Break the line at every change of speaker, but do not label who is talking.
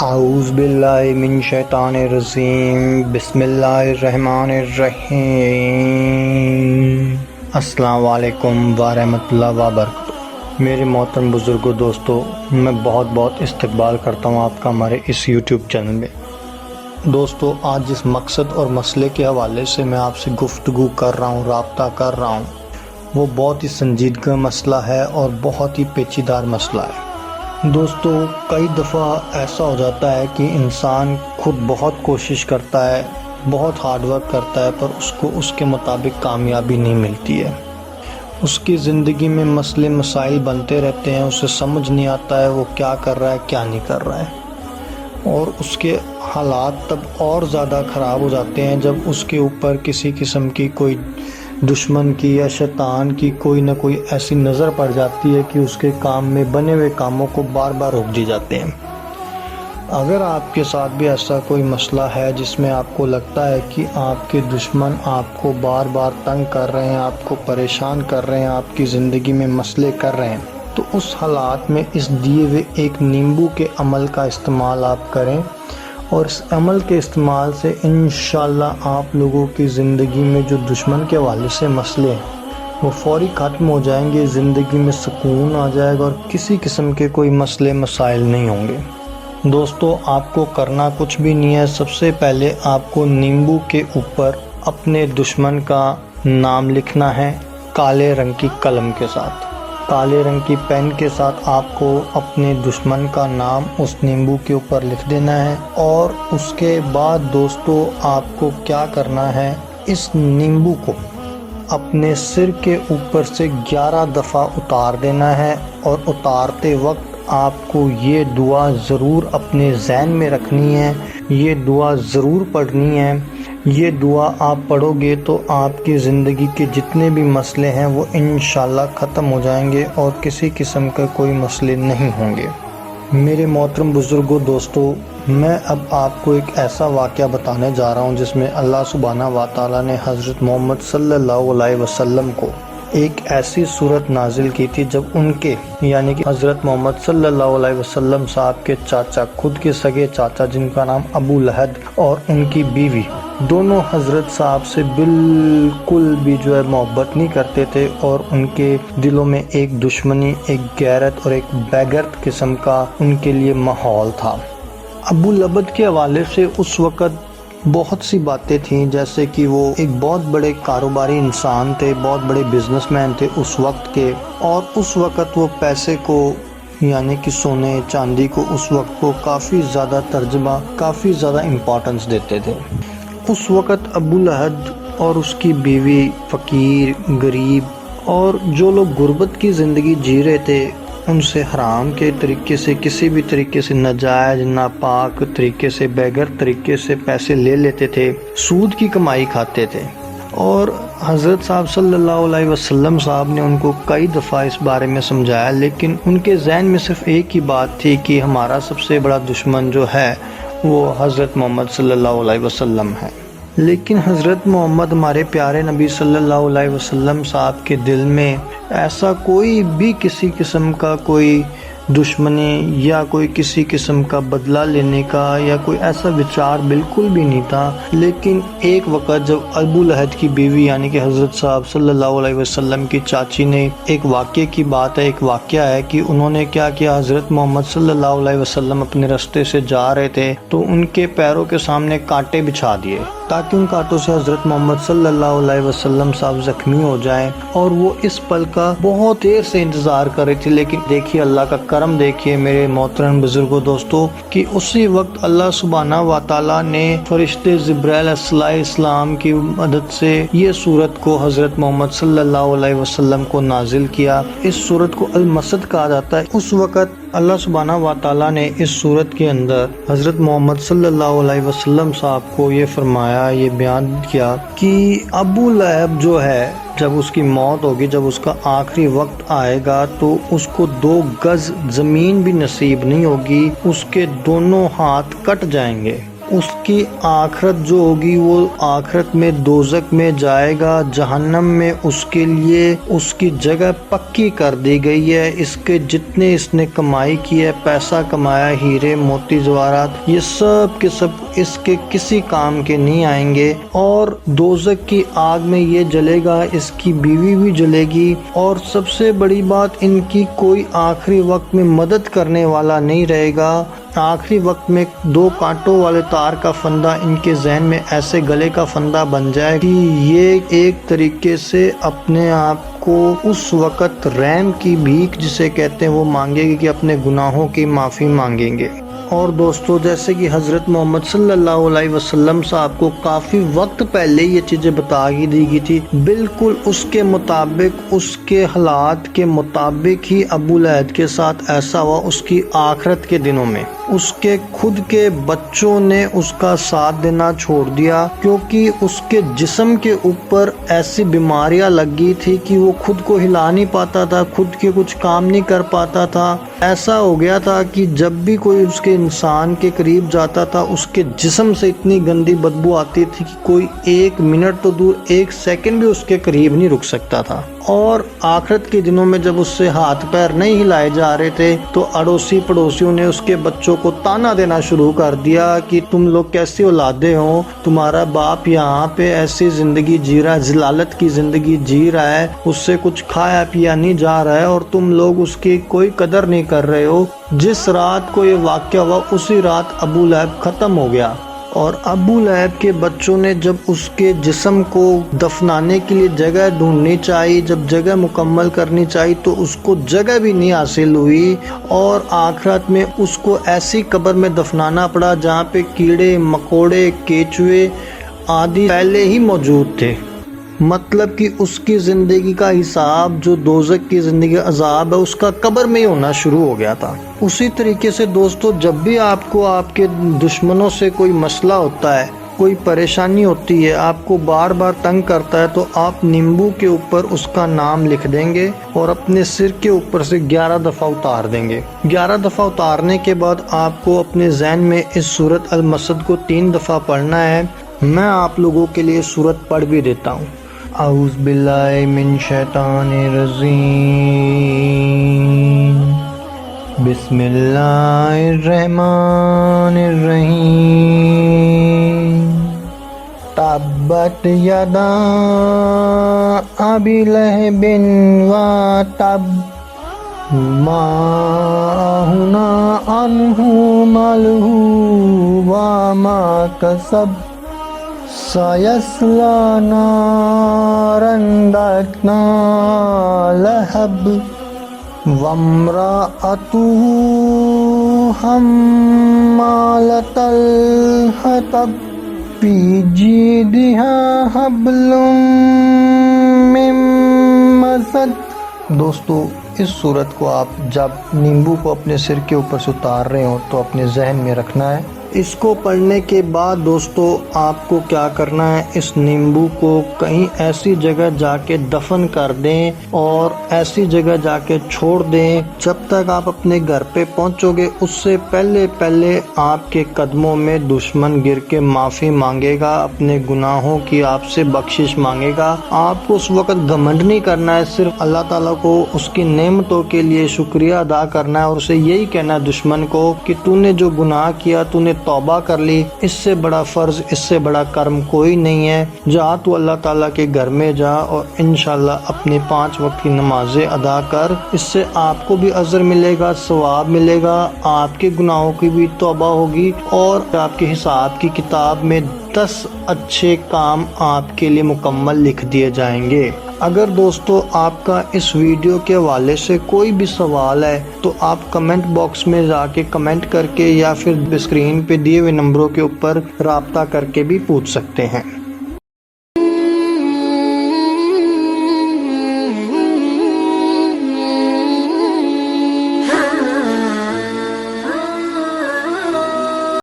اعوذ باللہ من الشیطان الرجیم، بسم اللہ الرحمن الرحیم۔ السلام علیکم ورحمۃ اللہ وبرکاتہ۔ میرے محترم بزرگوں، دوستو، میں بہت استقبال کرتا ہوں آپ کا ہمارے اس یوٹیوب چینل میں۔ دوستو، آج جس مقصد اور مسئلے کے حوالے سے میں آپ سے گفتگو کر رہا ہوں، رابطہ کر رہا ہوں، وہ بہت ہی سنجیدگی مسئلہ ہے اور بہت ہی پیچیدہ مسئلہ ہے۔ دوستو، کئی دفعہ ایسا ہو جاتا ہے کہ انسان خود بہت کوشش کرتا ہے، بہت ہارڈ ورک کرتا ہے، پر اس کو اس کے مطابق کامیابی نہیں ملتی ہے۔ اس کی زندگی میں مسئلے مسائل بنتے رہتے ہیں، اسے سمجھ نہیں آتا ہے وہ کیا کر رہا ہے کیا نہیں کر رہا ہے، اور اس کے حالات تب اور زیادہ خراب ہو جاتے ہیں جب اس کے اوپر کسی قسم کی کوئی دشمن کی یا شیطان کی کوئی نہ کوئی ایسی نظر پڑ جاتی ہے کہ اس کے کام میں بنے ہوئے کاموں کو بار بار روک دی جاتے ہیں۔ اگر آپ کے ساتھ بھی ایسا کوئی مسئلہ ہے جس میں آپ کو لگتا ہے کہ آپ کے دشمن آپ کو بار بار تنگ کر رہے ہیں، آپ کو پریشان کر رہے ہیں، آپ کی زندگی میں مسئلے کر رہے ہیں، تو اس حالات میں اس دیے ہوئے ایک نیمبو کے عمل کا استعمال آپ کریں، اور اس عمل کے استعمال سے انشاءاللہ آپ لوگوں کی زندگی میں جو دشمن کے حوالے سے مسئلے ہیں وہ فوری ختم ہو جائیں گے، زندگی میں سکون آ جائے گا اور کسی قسم کے کوئی مسئلے مسائل نہیں ہوں گے۔ دوستو، آپ کو کرنا کچھ بھی نہیں ہے، سب سے پہلے آپ کو نیمبو کے اوپر اپنے دشمن کا نام لکھنا ہے کالے رنگ کی قلم کے ساتھ۔ کالے رنگ کی پین کے ساتھ آپ کو اپنے دشمن کا نام اس نیمبو کے اوپر لکھ دینا ہے، اور اس کے بعد دوستو آپ کو کیا کرنا ہے، اس نیمبو کو اپنے سر کے اوپر سے 11 دفعہ اتار دینا ہے، اور اتارتے وقت آپ کو یہ دعا ضرور اپنے ذہن میں رکھنی ہے، یہ دعا ضرور پڑھنی ہے۔ یہ دعا آپ پڑھو گے تو آپ کی زندگی کے جتنے بھی مسئلے ہیں وہ انشاءاللہ ختم ہو جائیں گے اور کسی قسم کا کوئی مسئلے نہیں ہوں گے۔ میرے محترم بزرگوں، دوستو، میں اب آپ کو ایک ایسا واقعہ بتانے جا رہا ہوں جس میں اللہ سبحانہ و تعالیٰ نے حضرت محمد صلی اللہ علیہ وسلم کو ایک ایسی صورت نازل کی تھی جب ان کے یعنی کہ حضرت محمد صلی اللہ علیہ وسلم صاحب کے چاچا، خود کے سگے چاچا جن کا نام ابو لہب، اور ان کی بیوی دونوں حضرت صاحب سے بالکل بھی محبت نہیں کرتے تھے، اور ان کے دلوں میں ایک دشمنی، ایک غیرت اور ایک بیغیرت قسم کا ان کے لیے ماحول تھا۔ ابو لہب کے حوالے سے اس وقت بہت سی باتیں تھیں، جیسے کہ وہ ایک بہت بڑے کاروباری انسان تھے، بہت بڑے بزنس مین تھے اس وقت کے، اور اس وقت وہ پیسے کو یعنی کہ سونے چاندی کو اس وقت کو کافی زیادہ ترجمہ، کافی زیادہ امپورٹنس دیتے تھے۔ اس وقت ابو لہب اور اس کی بیوی فقیر، غریب، اور جو لوگ غربت کی زندگی جی رہے تھے ان سے حرام کے طریقے سے، کسی بھی طریقے سے ناجائز، ناپاک طریقے سے، بغیر طریقے سے پیسے لے لیتے تھے، سود کی کمائی کھاتے تھے، اور حضرت صاحب صلی اللہ علیہ وسلم صاحب نے ان کو کئی دفعہ اس بارے میں سمجھایا، لیکن ان کے ذہن میں صرف ایک ہی بات تھی کہ ہمارا سب سے بڑا دشمن جو ہے وہ حضرت محمد صلی اللہ علیہ وسلم ہے۔ لیکن حضرت محمد ہمارے پیارے نبی صلی اللہ علیہ وسلم صاحب کے دل میں ایسا کوئی بھی کسی قسم کا کوئی دشمنی یا کوئی کسی قسم کا بدلہ لینے کا یا کوئی ایسا وچار بالکل بھی نہیں تھا۔ لیکن ایک وقت جب ابو لہب کی بیوی یعنی کہ حضرت صاحب صلی اللہ علیہ وسلم کی چاچی نے، ایک واقعے کی بات ہے، ایک واقعہ ہے کہ انہوں نے کیا کیا، حضرت محمد صلی اللہ علیہ وسلم اپنے راستے سے جا رہے تھے تو ان کے پیروں کے سامنے کانٹے بچھا دیے تاکہ ان کانٹوں سے حضرت محمد صلی اللہ علیہ وسلم صاحب زخمی ہو جائیں، اور وہ اس پل کا بہت دیر سے انتظار کر رہی تھی۔ لیکن دیکھیے اللہ کا کرم، دیکھیے میرے محترم بزرگوں، دوستو، کہ اسی وقت اللہ سبحانہ و تعالیٰ نے فرشتے جبرائیل علیہ السلام کی مدد سے یہ سورت کو حضرت محمد صلی اللہ علیہ وسلم کو نازل کیا۔ اس سورت کو المسد کہا جاتا ہے۔ اس وقت اللہ سبحانہ و تعالیٰ نے اس سورت کے اندر حضرت محمد صلی اللہ علیہ وسلم صاحب کو یہ فرمایا، یہ بیان کیا کہ ابو لہب جو ہے، جب اس کی موت ہوگی، جب اس کا آخری وقت آئے گا تو اس کو 2 گز زمین بھی نصیب نہیں ہوگی، اس کے دونوں ہاتھ کٹ جائیں گے، اس کی آخرت جو ہوگی وہ آخرت میں دوزخ میں جائے گا، جہنم میں اس کے لیے اس کی جگہ پکی کر دی گئی ہے۔ اس کے جتنے اس نے کمائی کی ہے، پیسہ کمایا، ہیرے موتی جواہرات، یہ سب کے سب اس کے کسی کام کے نہیں آئیں گے، اور دوزخ کی آگ میں یہ جلے گا، اس کی بیوی بھی جلے گی، اور سب سے بڑی بات ان کی کوئی آخری وقت میں مدد کرنے والا نہیں رہے گا۔ آخری وقت میں 2 کانٹوں والے تار کا فندہ ان کے ذہن میں ایسے گلے کا فندہ بن جائے کہ یہ ایک طریقے سے اپنے آپ کو اس وقت رحم کی بھیک جسے کہتے ہیں وہ مانگے گی، کہ اپنے گناہوں کی معافی مانگیں گے۔ اور دوستو، جیسے کہ حضرت محمد صلی اللہ علیہ وسلم صاحب کو کافی وقت پہلے یہ چیزیں بتا دی گئی تھی، بالکل اس کے مطابق، اس کے حالات کے مطابق ہی ابو لہب کے ساتھ ایسا ہوا۔ اس کی آخرت کے دنوں میں اس کے خود کے بچوں نے اس کا ساتھ دینا چھوڑ دیا، کیونکہ اس کے جسم کے اوپر ایسی بیماریاں لگ گئی تھی کہ وہ خود کو ہلا نہیں پاتا تھا، خود کے کچھ کام نہیں کر پاتا تھا۔ ایسا ہو گیا تھا کہ جب بھی کوئی اس کے انسان کے قریب جاتا تھا، اس کے جسم سے اتنی گندی بدبو آتی تھی کہ کوئی 1 منٹ تو دور 1 سیکنڈ بھی اس کے قریب نہیں رک سکتا تھا۔ اور آخرت کے دنوں میں جب اس سے ہاتھ پیر نہیں ہلائے جا رہے تھے تو اڑوسی پڑوسیوں نے اس کے بچوں کو تانا دینا شروع کر دیا کہ تم لوگ کیسی اولادیں ہو، تمہارا باپ یہاں پہ ایسی زندگی جی رہا ہے، ذلالت کی زندگی جی رہا ہے، اس سے کچھ کھایا پیا نہیں جا رہا ہے، اور تم لوگ اس کی کوئی قدر نہیں کر رہے ہو۔ جس رات کو یہ واقعہ ہوا اسی رات ابو لہب ختم ہو گیا، اور ابو لہب کے بچوں نے جب اس کے جسم کو دفنانے کے لیے جگہ ڈھونڈنی چاہی، جب جگہ مکمل کرنی چاہی تو اس کو جگہ بھی نہیں حاصل ہوئی، اور آخرت میں اس کو ایسی قبر میں دفنانا پڑا جہاں پہ کیڑے مکوڑے کیچوے آدی پہلے ہی موجود تھے۔ مطلب کہ اس کی زندگی کا حساب جو دوزخ کی زندگی عذاب ہے اس کا قبر میں ہی ہونا شروع ہو گیا تھا۔ اسی طریقے سے دوستو، جب بھی آپ کو آپ کے دشمنوں سے کوئی مسئلہ ہوتا ہے، کوئی پریشانی ہوتی ہے، آپ کو بار بار تنگ کرتا ہے، تو آپ نیمبو کے اوپر اس کا نام لکھ دیں گے اور اپنے سر کے اوپر سے 11 دفعہ اتار دیں گے۔ 11 دفعہ اتارنے کے بعد آپ کو اپنے ذہن میں اس سورت المسد کو 3 دفعہ پڑھنا ہے۔ میں آپ لوگوں کے لیے سورت پڑھ بھی دیتا ہوں۔ اعوذ باللہ من شیطان الرجیم، بسم اللہ الرحمن الرحیم، تبت یدا ابی لہب وتب، ما اغنی عنہ مالہ وما کسب، سیصلی نارا ذات لہب، وامرأتہ حمالۃ الحطب، فی جیدہا حبل من مسد۔ دوستو، اس صورت کو آپ جب نیمبو کو اپنے سر کے اوپر سے اتار رہے ہوں تو اپنے ذہن میں رکھنا ہے۔ اس کو پڑھنے کے بعد دوستو آپ کو کیا کرنا ہے، اس نیمبو کو کہیں ایسی جگہ جا کے دفن کر دیں اور ایسی جگہ جا کے چھوڑ دیں جب تک آپ اپنے گھر پہ پہنچو گے اس سے پہلے پہلے آپ کے قدموں میں دشمن گر کے معافی مانگے گا، اپنے گناہوں کی آپ سے بخشش مانگے گا۔ آپ کو اس وقت گھمنڈ نہیں کرنا ہے، صرف اللہ تعالیٰ کو اس کی نعمتوں کے لیے شکریہ ادا کرنا ہے اور اسے یہی کہنا ہے دشمن کو کہ تو نے جو گناہ کیا تو نے توبہ کر لی، اس سے بڑا فرض، اس سے بڑا کرم کوئی نہیں ہے۔ جا تو اللہ تعالیٰ کے گھر میں جا اور انشاءاللہ اپنی 5 وقت کی نمازیں ادا کر، اس سے آپ کو بھی اجر ملے گا، ثواب ملے گا، آپ کے گناہوں کی بھی توبہ ہوگی اور آپ کے حساب کی کتاب میں 10 اچھے کام آپ کے لیے مکمل لکھ دیے جائیں گے۔ اگر دوستو آپ کا اس ویڈیو کے حوالے سے کوئی بھی سوال ہے تو آپ کمنٹ باکس میں جا کے کمنٹ کر کے یا پھر اسکرین پہ دیے ہوئے نمبروں کے اوپر رابطہ کر کے بھی پوچھ سکتے ہیں۔